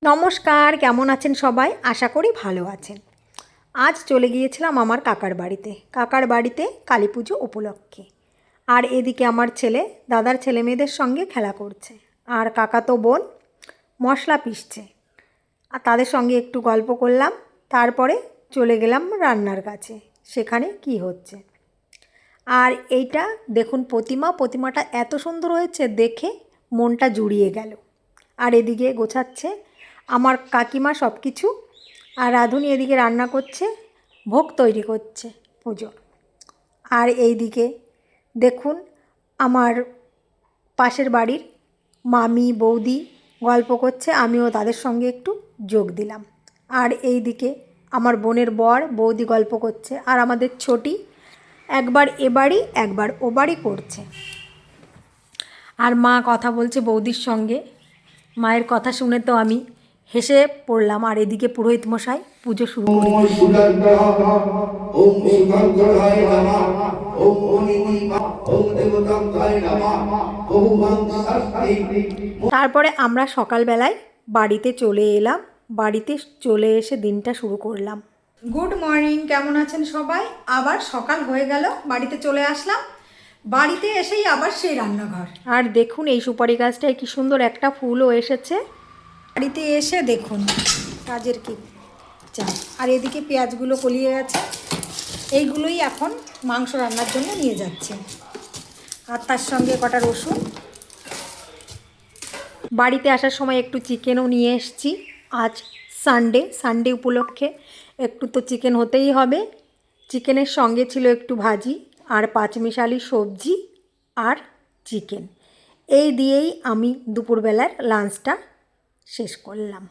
নমস্কার, কেমন আছেন সবাই? আশা করি ভালো আছেন। আজ চলে গিয়েছিলাম আমার কাকার বাড়িতে কালী পুজো উপলক্ষে। আর এদিকে আমার ছেলে দাদার ছেলে মেয়েদের সঙ্গে খেলা করছে, আর কাকাতো বোন মশলা পিষছে। আর তাদের সঙ্গে একটু গল্প করলাম, তারপরে চলে গেলাম রান্নার কাছে, সেখানে কি হচ্ছে। আর এইটা দেখুন প্রতিমাটা এত সুন্দর হয়েছে, দেখে মনটা জুড়িয়ে গেল। আর এদিকে গোছাচ্ছে আমার কাকিমা সব কিছু, আর রাঁধুনি এদিকে রান্না করছে, ভোগ তৈরি করছে পুজো। আর এইদিকে দেখুন আমার পাশের বাড়ির মামি বৌদি গল্প করছে, আমিও তাদের সঙ্গে একটু যোগ দিলাম। আর এইদিকে আমার বোনের বর বৌদি গল্প করছে, আর আমাদের ছোটি একবার এ বাড়ি একবার ও বাড়ি করছে। আর মা কথা বলছে বৌদির সঙ্গে। মায়ের কথা শুনে তো আমি হেসে পড়লাম। আর এদিকে পুরোহিত মশাই পুজো শুরু করে তারপরে আমরা সকালবেলায় বাড়িতে চলে এলাম। বাড়িতে চলে এসে দিনটা শুরু করলাম। গুড মর্নিং, কেমন আছেন সবাই? আবার সকাল হয়ে গেল, বাড়িতে চলে আসলাম। বাড়িতে এসেই আবার সেই রান্নাঘর। আর দেখুন এই সুপারি গাছটায় কি সুন্দর একটা ফুলও এসেছে। বাড়িতে এসে দেখুন কাজের কি চাই। আর এদিকে পেঁয়াজগুলো কলিয়ে গেছে, এইগুলোই এখন মাংস রান্নার জন্য নিয়ে যাচ্ছে। আর তার সঙ্গে কটা রসুন। বাড়িতে আসার সময় একটু চিকেনও নিয়ে এসেছি। আজ সানডে উপলক্ষে একটু তো চিকেন হতেই হবে। চিকেনের সঙ্গে ছিল একটু ভাজি আর পাঁচমিশালি সবজি আর চিকেন। এই দিয়েই আমি দুপুরবেলার লাঞ্চটা শেষ করলাম।